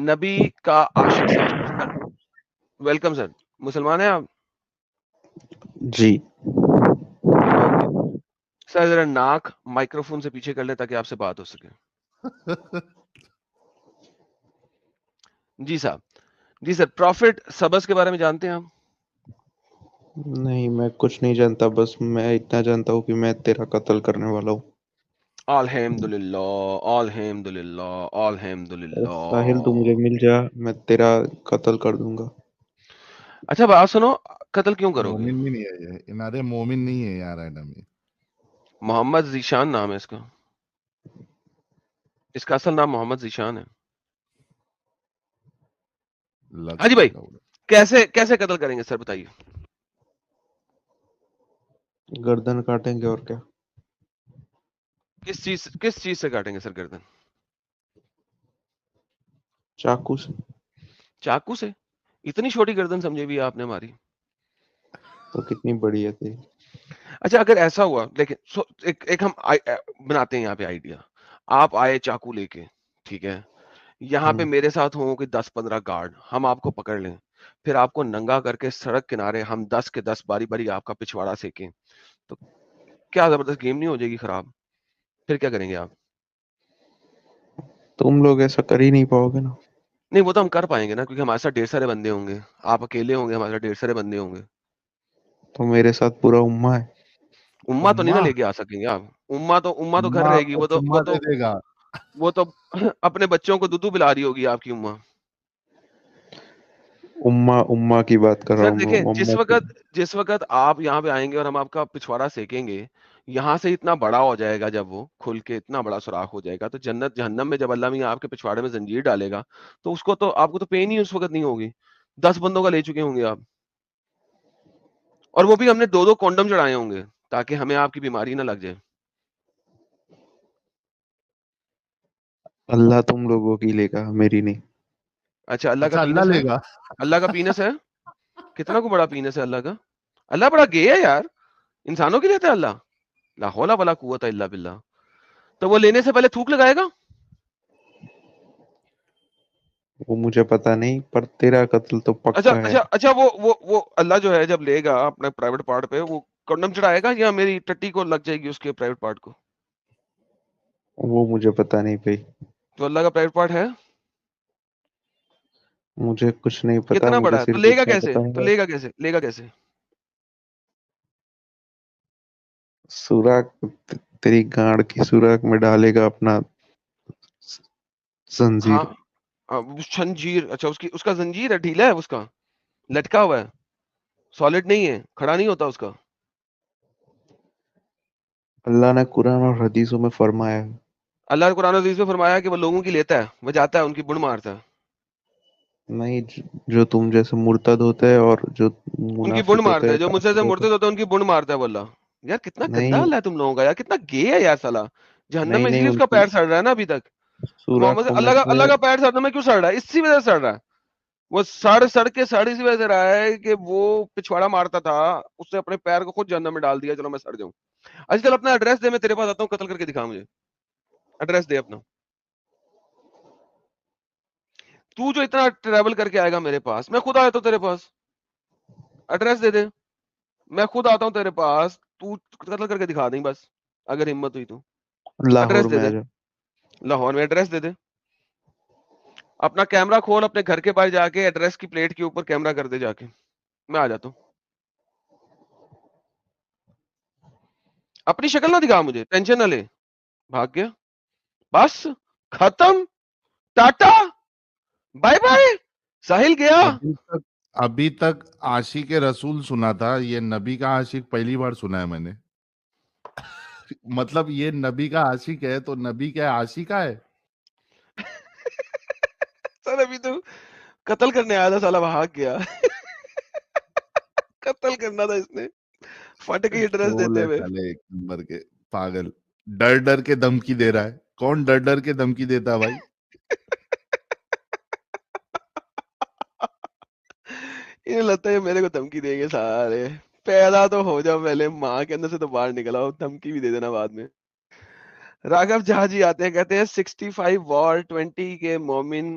نبی کا عاشق سر. Welcome sir. مسلمان ہیں آپ؟ جی اوکے سر، ذرا ناک مائکروفون سے پیچھے کر لیں تاکہ آپ سے بات ہو سکے. جی صاحب. جی سر، پروفٹ سبس کے بارے میں جانتے ہیں آپ؟ نہیں، میں کچھ نہیں جانتا، بس میں اتنا جانتا ہوں کہ میں تیرا قتل کرنے والا ہوں. الحمدللہ الحمدللہ الحمدللہ. ساحل تو مجھے مل جا، میں تیرا قتل کر دوں گا. اچھا بات سنو، قتل کیوں کرو گے؟ مومن بھی نہیں ہے یہ، انارے مومن نہیں ہے یار ایڈم. محمد ذیشان نام ہے اس کا. اس کا اصل نام محمد ذیشان ہے. ہاں جی بھائی، کیسے قتل کریں گے سر بتائیے. گردن کاٹیں گے اور کیا. کس چیز سے کاٹیں گے سر گردن؟ چاقو سے. چاقو سے؟ اتنی چھوٹی گردن سمجھے بھی آپ نے ہماری. تو کتنی بڑی ہے تیری. اچھا اگر ایسا ہوا، لیکن ایک ہم بناتے ہیں یہاں پہ آئیڈیا. آپ آئے چاقو لے کے، ٹھیک ہے، یہاں پہ میرے ساتھ ہوں کہ 10-15 گارڈ، ہم آپ کو پکڑ لیں، پھر آپ کو ننگا کر کے سڑک کنارے ہم 10 کے 10 باری باری آپ کا پچھواڑا سیکیں، تو کیا زبردست گیم نہیں ہو جائے گی خراب؟ پھر کیا کریں گے آپ؟ تم لوگ ایسا کر ہی نہیں پاؤ گے نا. نہیں وہ تو ہم کر پائیں گے نا، کیونکہ ہمارے ساتھ ڈھیر سارے بندے ہوں گے. آپ اکیلے ہوں گے، ہمارے ساتھ ڈھیر سارے بندے ہوں گے. تو میرے ساتھ پورا امہ ہے. اما تو نہیں نا لے کے آ سکیں گے آپ. اما تو گھر رہے گی. کو چما دے دے گا. وہ تو اپنے بچوں کو دودھ پلا رہی ہوگی آپ کی اما. امہ کی بات کر رہا سر ہوں میں. دیکھیں، جس وقت آپ یہاں پہ آئیں گے اور ہم آپ کا پچھواڑا سیکیں گے، یہاں سے اتنا بڑا ہو جائے گا، جب وہ کھل کے اتنا بڑا سوراخ ہو جائے گا، تو جنت جہنم میں جب اللہ میاں آپ کے پچھواڑے میں زنجیر ڈالے گا، تو اس کو تو آپ کو تو پین ہی اس وقت نہیں ہوگی. 10 بندوں کا لے چکے ہوں گے آپ، اور وہ بھی ہم نے 2 کونڈم چڑھائے ہوں گے تاکہ ہمیں آپ کی بیماری نہ لگ جائے. اللہ تم لوگوں کی لے گا، میری نہیں. اچھا اللہ کا اللہ پینس ہے؟ لے گا. اللہ کا پینس ہے؟ کتنا کو بڑا پینس ہے اللہ کا؟ اللہ بڑا گے ہے یار، انسانوں کی لیتا ہے اللہ. لا حول ولا قوت الا باللہ. تو وہ لینے سے پہلے تھوک لگائے گا؟ وہ مجھے پتا نہیں، پر تیرا قتل تو پکا ہے. اچھا وہ اللہ جو ہے جب لے گا اپنے پرائیویٹ پارٹ پہ، وہ کنڈم چڑھائے گا یا میری ٹٹی کو لگ جائے گی اس کے پرائیویٹ پارٹ کو؟ وہ مجھے پتا نہیں بھائی. تو اللہ کا پرائیویٹ پارٹ ہے؟ مجھے کچھ نہیں پتا، کتنا مجھے بڑا ہے؟ تو صرف لے گا اتنا کیسے؟ پتا ہے. لے گا کیسے؟ سوراخ، تیری گانڈ کی سوراخ میں ڈالے گا اپنا زنجیر. ہاں زنجیر. اچھا اس کا زنجیر ہے، ڈھیلا ہے، اس کا لٹکا ہوا ہے، سالڈ نہیں ہے، کھڑا نہیں ہوتا اس کا. اللہ نے قرآن اور حدیثوں میں فرمایا ہے. اللہ نے قرآن عزیز میں فرمایا کہ وہ لوگوں کی لیتا ہے، وہ جاتا ہے ان کی بڑ مارتا ہے. نہیں، جو تم جیسے مرتد ہوتا ہے اور جو ان کی بڑ منافق ہوتا مارتا ہے، ہے، جو مجھ سے کافر ہوتا مرتد ہوتا ہے ان کی بڑ مارتا ہے. واللہ یار کتنا ہے. گندا نہیں اللہ ہے تم لوگوں کا، یار کتنا گے ہے یار سالا. جہنم نہیں میں اس نہیں، لیے اس ان کا کی پیر سڑ رہا ہے نا ابھی تک. محمد سوراخوں میں اللہ سے کا پیر سڑنے میں کیوں سڑ رہا ہے؟ اسی وجہ سے سڑ رہا ہے. وہ سڑ کے اسی وجہ سے رہا ہے کہ وہ پچھواڑا مارتا تھا، اس نے اپنے پیر کو خود جہنم میں ڈال دیا. چلو میں سڑ جاؤں. اچھا چل اپنا ایڈریس دے، میں تیرے پاس آتا ہوں، قتل کر کے دکھا مجھے. ایڈریس دے اپنا. تو جو اتنا ٹریول کر کے آئے گا میرے پاس، میں خود آیا تو تیرے پاس. ایڈریس دے دے، میں خود آتا ہوں تیرے پاس، تو قتل کر کے دکھا دیں بس، اگر ہمت ہوئی تو. لاہور ایڈریس دے میں آ دے، جا. لاہور میں ایڈریس دے دے. اپنا کیمرہ کھول، اپنے گھر کے باہر جا کے ایڈریس کی پلیٹ کے اوپر کیمرہ کر دے جا کے. میں آ جاتا ہوں. اپنی شکل نہ دکھا مجھے، ٹینشن نہ لے. بھاگ گیا، بس ختم، ٹاٹا بائے بائے، ساحل گیا. ابھی تک عاشق رسول سنا تھا، یہ نبی کا عاشق پہلی بار سنا ہے میں نے. مطلب یہ نبی کا عاشق ہے تو نبی کیا عاشقہ ہے؟ سر ابھی تو قتل کرنے آیا تھا، سالا بھاگ گیا. قتل کرنا تھا اس نے، پھٹ گئی ایڈریس دیتے ہوئے. سالے ایک نمبر کے پاگل، ڈر ڈر کے دھمکی دے رہا ہے. کون ڈر ڈر کے دھمکی دیتا ہے بھائی؟ انہیں لگتا ہے میرے کو دھمکی دیں گے سارے. پیدا تو ہو جاؤ پہلے، ماں کے اندر سے تو باہر نکل آؤ، دھمکی بھی دے دینا بعد میں. راگھو جہاں جی آتے ہیں، کہتے ہیں 65 وار 20 کے مومن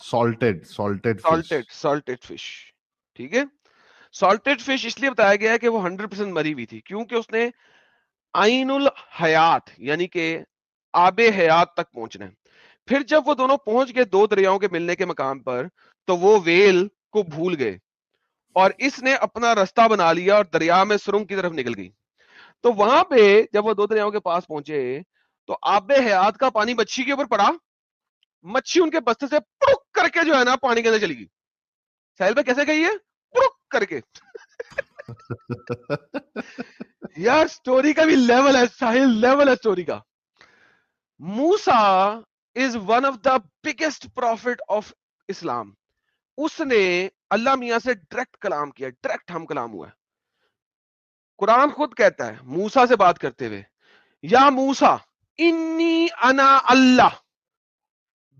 salted fish. Salted fish. ٹھیک ہے, سالٹڈ فش اس لیے بتایا گیا ہے کہ وہ 100% مری ہوئی تھی, کیونکہ اس نے عین الحیات یعنی کہ آب حیات تک پہنچنا ہے. پھر جب وہ دونوں پہنچ گئے دو دریاؤں کے ملنے کے مقام پر, تو وہ ویل کو بھول گئے اور اس نے اپنا رستہ بنا لیا اور دریا میں سرنگ کی طرف نکل گئی. تو وہاں پہ جب وہ دو دریاؤں کے پاس پہنچے تو آب حیات کا پانی مچھی کے اوپر پڑا, مچھی ان کے بستے سے پڑک کر کے جو ہے نا پانی کے اندر چلی گئی. ساحل بھائی کیسے گئی ہے؟ پڑک کر کے. یار سٹوری کا بھی لیول ہے ساحل, لیول ہے سٹوری کا. Musa is one of the biggest prophet of Islam. اس نے اللہ میاں سے ڈائریکٹ کلام کیا, ڈائریکٹ ہم کلام ہوا ہے. قرآن خود کہتا ہے موسیٰ سے بات کرتے ہوئے, یا موسیٰ انی انا اللہ,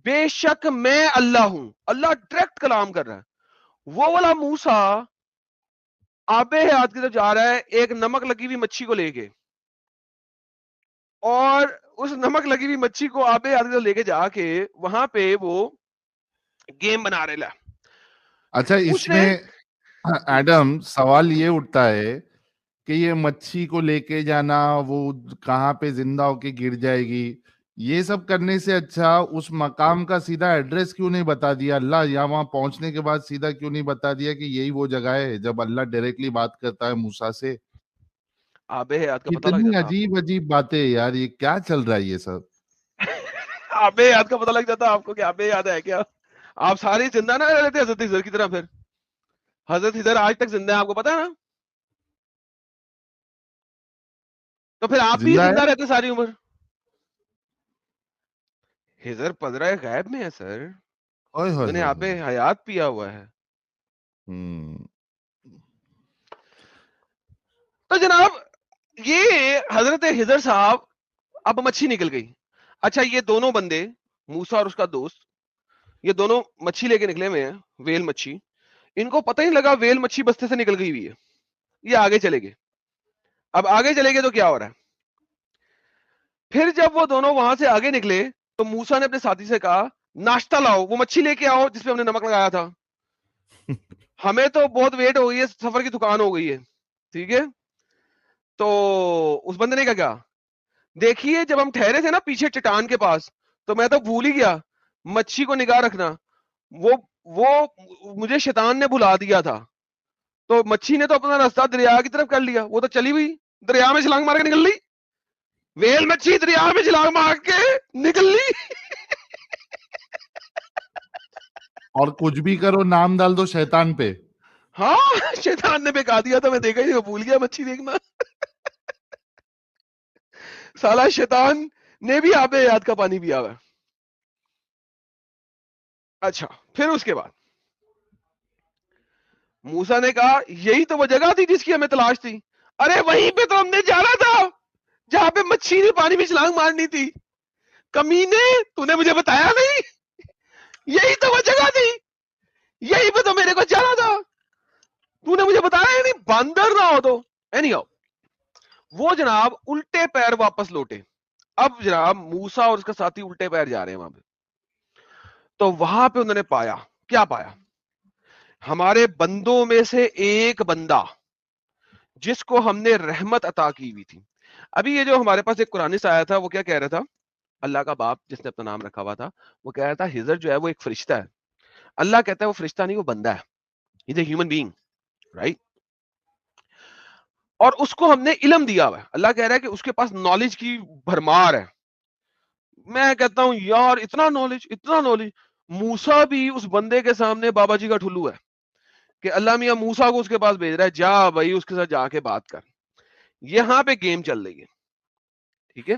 بے شک میں اللہ ہوں. اللہ ڈائریکٹ کلام کر رہا ہے. وہ والا موسیٰ آب حیات کی طرف جا رہا ہے ایک نمک لگی ہوئی مچھی کو لے کے, اور اس نمک لگی ہوئی مچھی کو آب حیات کی طرف لے کے جا کے وہاں پہ وہ گیم بنا رہے لا. اچھا, اس میں ایڈم سوال یہ اٹھتا ہے کہ یہ مچھی کو لے کے جانا, وہ کہاں پہ زندہ ہو کے گر جائے گی, یہ سب کرنے سے اچھا اس مقام کا سیدھا ایڈریس کیوں نہیں بتا دیا اللہ, یا وہاں پہنچنے کے بعد سیدھا کیوں نہیں بتا دیا کہ یہی وہ جگہ ہے جب اللہ ڈائریکٹلی بات کرتا ہے موسیٰ سے. آب حیات کا پتہ لگ کتنی جاتا. عجیب عجیب باتیں یار, یہ کیا چل رہا ہے یہ سب. آب حیات کا پتہ لگ جاتا آپ کو کہ آب حیات ہے کیا. آپ سارے زندہ نہ رہ لیتے حضرت خضر کی طرح. پھر حضرت خضر آج تک زندہ ہے, آپ کو پتا ہے نا, تو پھر آپ بھی زندہ رہتے ساری عمر. خضر پذرہ غیب میں ہے سر, اس نے آب حیات پیا ہوا ہے. تو جناب یہ حضرت خضر صاحب اب مچھی نکل گئی. اچھا یہ دونوں بندے موسیٰ اور اس کا دوست, یہ دونوں مچھی لے کے نکلے ہوئے ہیں, ویل مچھی. ان کو پتہ ہی لگا ویل مچھی بستے سے نکل گئی ہوئی ہے, یہ آگے چلے گئے. اب آگے چلے گئے تو کیا ہو رہا ہے, پھر جب وہ دونوں وہاں سے آگے نکلے تو موسیٰ نے اپنے ساتھی سے کہا ناشتہ لاؤ, وہ مچھی لے کے آؤ جس پہ ہم نے نمک لگایا تھا, ہمیں تو بہت ویٹ ہو گئی ہے, سفر کی دکان ہو گئی ہے. ٹھیک ہے, تو اس بندے نے کہا دیکھیے جب ہم ٹھہرے تھے نا پیچھے چٹان کے پاس, تو میں تو بھول ہی گیا مچھی کو نگاہ رکھنا, وہ مجھے شیطان نے بھلا دیا تھا. تو مچھی نے تو اپنا راستہ دریا کی طرف کر لیا, وہ تو چلی ہوئی دریا میں چھلانگ مار کے نکل لی. ویل مچھی دریا میں چھلانگ مار کے نکل لی. اور کچھ بھی کرو نام ڈال دو شیطان پہ. ہاں شیطان نے بکا دیا تھا, میں دیکھا ہی نہیں, بھول گیا مچھی دیکھنا. سالا شیطان نے بھی آب حیات کا پانی پیا ہوا. اچھا پھر اس کے بعد موسیٰ نے کہا یہی تو وہ جگہ تھی جس کی ہمیں تلاش تھی. ارے وہیں پہ تو ہم نے جانا تھا جہاں پہ مچھی نے پانی میں چھلانگ مارنی تھی. کمینے تو نے مجھے بتایا نہیں, یہی تو وہ جگہ تھی, یہی پہ تو میرے کو جانا تھا, تو نے مجھے بتایا ہی نہیں, باندر نہ ہو تو. اینی ہاؤ وہ جناب الٹے پیر واپس لوٹے. اب جناب موسیٰ اور اس کا ساتھی الٹے پیر جا رہے ہیں وہاں پہ. تو وہاں پہ انہوں نے پایا, کیا پایا, ہمارے بندوں میں سے ایک بندہ جس کو ہم نے رحمت عطا کی ہوئی تھی. ابھی یہ جو ہمارے پاس ایک قرآن سے آیا تھا, وہ کیا کہہ رہا تھا, اللہ کا باپ جس نے اپنا نام رکھا ہوا تھا, وہ کہہ رہا تھا خضر جو ہے وہ ایک فرشتہ ہے. اللہ کہتا ہے وہ فرشتہ نہیں, وہ بندہ ہے, He's a human being, right? اور اس کو ہم نے علم دیا ہوا ہے. اللہ کہہ رہا ہے کہ اس کے پاس نالج کی بھرمار ہے. میں کہتا ہوں یار اتنا نالج. موسیٰ بھی اس بندے کے سامنے بابا جی کا ٹھلو ہے کہ اللہ میاں موسیٰ کو اس کے پاس بھیج رہا ہے, جا بھائی اس کے ساتھ جا کے بات کر. یہاں پہ گیم چل رہی ہے. ٹھیک ہے,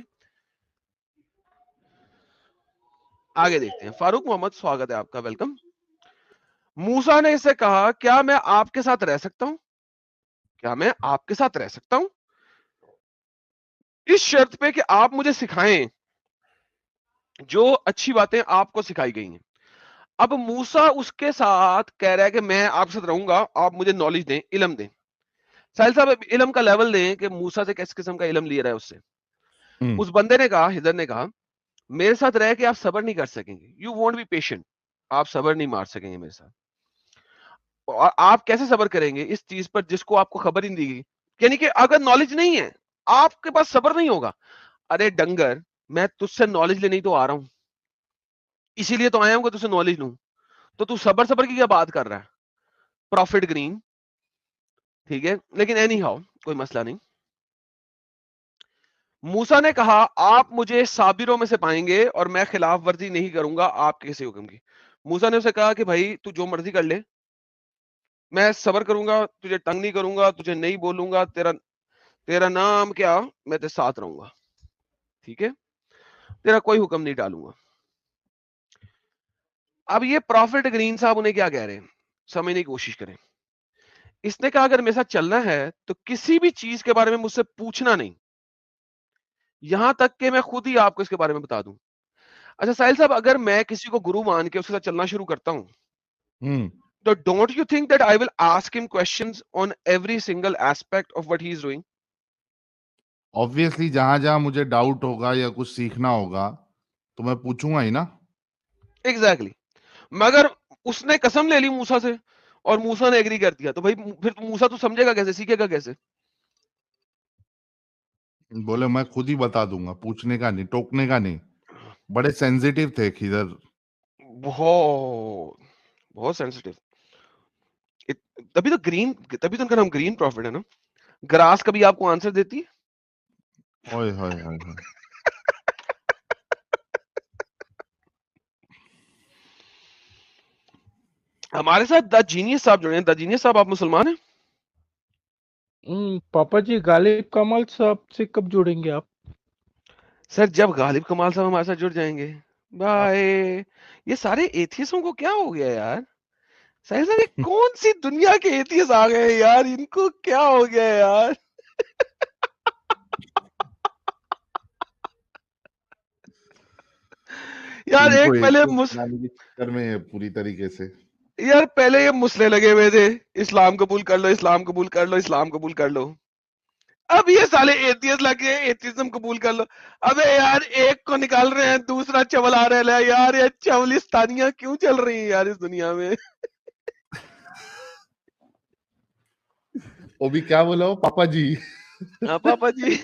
آگے دیکھتے ہیں. فاروق محمد سواگت ہے آپ کا, ویلکم. موسیٰ نے اس سے کہا کیا میں آپ کے ساتھ رہ سکتا ہوں, کیا میں آپ کے ساتھ رہ سکتا ہوں اس شرط پہ کہ آپ مجھے سکھائیں جو اچھی باتیں آپ کو سکھائی گئی ہیں. اب موسیٰ اس کے ساتھ کہہ رہا ہے کہ میں آپ کے ساتھ رہوں گا, آپ مجھے نالج دیں, علم دیں. ساحل صاحب علم کا لیول دیں کہ موسیٰ سے کس قسم کا علم لے رہا ہے اس سے. اس بندے نے کہا, خضر نے کہا میرے ساتھ رہ کے آپ صبر نہیں کر سکیں گے, یو وونٹ بی پیشنٹ. آپ صبر نہیں مار سکیں گے میرے ساتھ. اور آپ کیسے صبر کریں گے اس چیز پر جس کو آپ کو خبر ہی نہیں دی گئی؟ یعنی کہ اگر نالج نہیں ہے آپ کے پاس صبر نہیں ہوگا. ارے ڈنگر میں تجھ سے نالج لینے ہی تو آ رہا ہوں, اسی لیے تو آیا ہوں کہ تجھ سے نالج لوں, تو صبر کی کیا بات کر رہا ہے؟ پروفٹ گرین, ٹھیک ہے. لیکن اینی ہاؤ کوئی مسئلہ نہیں. موسیٰ نے کہا آپ مجھے صابروں میں سے پائیں گے اور میں خلاف ورزی نہیں کروں گا آپ کے کسی حکم کی. موسیٰ نے اسے کہا کہ بھائی تو جو مرضی کر لے, میں صبر کروں گا, تجھے تنگ نہیں کروں گا, تجھے نہیں بولوں گا, تیرا نام کیا, میں تیرے ساتھ رہوں گا, ٹھیک ہے, تیرا کوئی حکم نہیں ڈالوں گا. اب یہ پروفٹ گرین صاحب انہیں کیا کہہ رہے ہیں سمجھنے کی کوشش کریں. اس نے کہا اگر میرے ساتھ چلنا ہے تو کسی بھی چیز کے بارے میں مجھ سے پوچھنا نہیں, یہاں تک کہ میں خود ہی آپ کو اس کے بارے میں بتا دوں. اچھا ساحل صاحب, اگر میں کسی کو گرو مان کے اس کے ساتھ چلنا شروع کرتا ہوں تو don't you think that I will ask him questions on every single aspect of what he is doing? obviously جہاں جہاں مجھے ڈاؤٹ ہوگا یا کچھ سیکھنا ہوگا تو میں پوچھوں گا ہی نا. ایگزیکٹلی. مگر اس نے قسم لے لی موسیٰ سے اور موسیٰ نے ایگری کر دیا, تو بھائی پھر موسیٰ تو سمجھے گا کیسے, سیکھے گا کیسے؟ بولے میں خود ہی بتا دوں گا, پوچھنے کا نہیں, ٹوکنے کا نہیں. بڑے سینسیٹیو تھے خضر, بہت بہت سینسٹیو. تبھی تو ان کا نام گرین پروفٹ ہے نا. گراس کبھی آپ کو آنسر دیتی ہے؟ اوئے ہوئے ہوئے ہوئے. ہمارے ساتھ دا جینیس صاحب جڑے ہیں. دا جینیس صاحب آپ مسلمان ہیں؟ پاپا جی غالب کمال صاحب سے کب جڑیں گے آپ؟ سر جب غالب کمال صاحب ہمارے ساتھ جڑ جائیں گے. بھائی یہ سارے ایتھیسوں کو کیا ہو گیا یار؟ ساحل صاحب یہ کون سی دنیا کے ایتھیس آ گئے یار, ان کو کیا ہو گیا یار؟ یار ان کو ایک پہلے بنانے کے چکر میں پوری طریقے سے, یار پہلے یہ مسئلے لگے ہوئے تھے, اسلام قبول کر لو, اسلام قبول کر لو, اسلام قبول کر لو. اب یہ سالے ایتھیس لگے, ایتھیزم قبول کر لو. ابے یار ایک کو نکال رہے ہیں دوسرا چول آ رہا ہے یار, یہ چولستانیاں کیوں چل رہی ہیں یار اس دنیا میں؟ وہ بھی کیا بولا ہو پاپا جی. ہاں پاپا جی.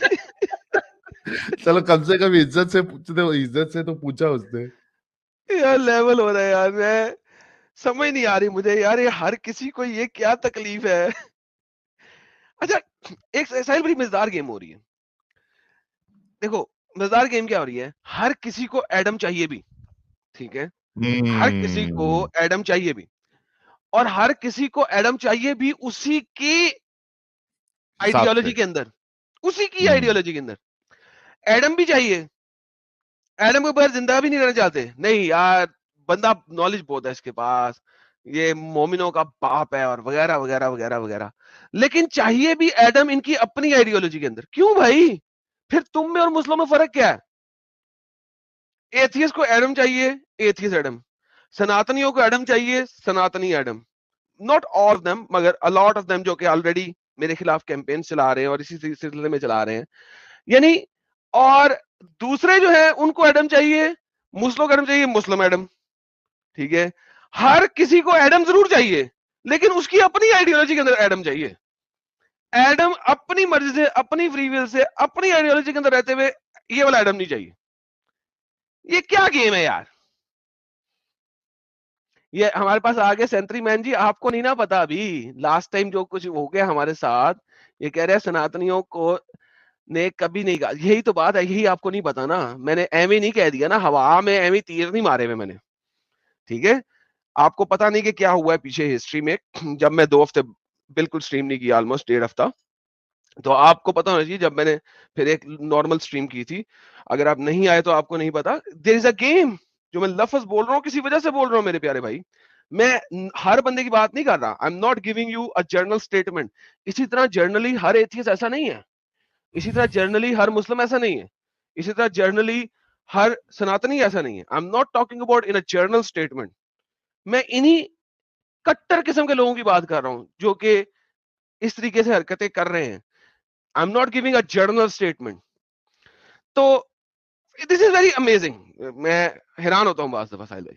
چلو کم سے کم عزت سے پوچھتے, عزت سے تو پوچھا اس نے. یار لیول ہو رہا ہے یار, میں سمجھ نہیں آ رہی مجھے یار, یہ ہر کسی کو یہ کیا تکلیف ہے. اچھا ایک ساحل بڑی مزدار گیم ہو رہی ہے. دیکھو مزدار گیم کیا ہو رہی ہے, ہر کسی کو ایڈم چاہیے بھی, ٹھیک ہے, ہر کسی کو ایڈم چاہیے بھی, اور ہر کسی کو ایڈم چاہیے بھی اسی کی آئیڈیالوجی کے اندر, اسی کی آئیڈیالوجی کے اندر. ایڈم بھی چاہیے, ایڈم کے بغیر زندہ بھی نہیں رہنا چاہتے. نہیں یار بندہ نالج بہت ہے اس کے پاس, یہ مومنوں کا باپ ہے اور وغیرہ وغیرہ وغیرہ وغیرہ. لیکن چاہیے بھی ایڈم ان کی اپنی آئیڈیالوجی کے اندر. کیوں بھائی؟ پھر تم میں اور مسلموں میں فرق کیا ہے؟ ایتھیس کو ایڈم چاہیے, ایتھیس ایڈم. سناتنیوں کو ایڈم چاہیے, Sanatani Adam. Not all of them مگر a lot of them جو کہ آلریڈی میرے خلاف کیمپین چلا رہے ہیں اور اسی سلسلے میں چلا رہے ہیں. یعنی اور دوسرے جو ہیں ان کو ایڈم چاہیے, مسلموں کو ایڈم چاہیے, مسلم ایڈم, ٹھیک ہے. ہر کسی کو ایڈم ضرور چاہیے لیکن اس کی اپنی آئیڈیالوجی کے اندر ایڈم چاہیے. ایڈم اپنی مرضی سے, اپنی فری ول سے, اپنی آئیڈیالوجی کے اندر رہتے ہوئے یہ والا ایڈم نہیں چاہیے. یہ کیا گیم ہے یار؟ یہ ہمارے پاس آگے سینٹری مین جی, آپ کو نہیں نا پتا ابھی لاسٹ ٹائم جو کچھ ہو گیا ہمارے ساتھ, یہ کہہ رہے سناتنیوں کو نے کبھی نہیں کہا. یہی تو بات ہے, یہی آپ کو نہیں پتا نا. میں نے ایویں نہیں کہہ دیا نا, ہوا میں ایویں تیر نہیں مارے ہوئے میں نے, ٹھیک ہے. آپ کو پتا نہیں کہ کیا ہوا ہے پیچھے ہسٹری میں. جب میں 2 ہفتے بالکل اسٹریم نہیں کیا, آلموسٹ 1.5 ہفتہ, تو آپ کو پتا ہونا چاہیے جب میں نے پھر ایک نارمل اسٹریم کی تھی. اگر آپ نہیں آئے تو آپ کو نہیں پتا. دیر از اے گیم. جو میں لفظ بول رہا ہوں کسی وجہ سے بول رہا ہوں میرے پیارے بھائی. میں ہر بندے کی بات نہیں کر رہا. I am not giving you a general statement. اسی طرح جرنلی ہر ایتھیسٹ ایسا نہیں ہے, اسی طرح جرنلی ہر مسلم ایسا نہیں ہے, اسی طرح جرنلی ہر سناتنی ایسا نہیں ہے. I am not talking about in a general statement. میں انہی کٹر قسم کے لوگوں کی بات کر رہا ہوں جو کہ اس طریقے سے حرکتیں کر رہے ہیں. I am not giving a general statement. تو دس از ویری امیزنگ. میں حیران ہوتا ہوں بعض دفعہ ساحل بھائی.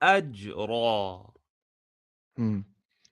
أجرى.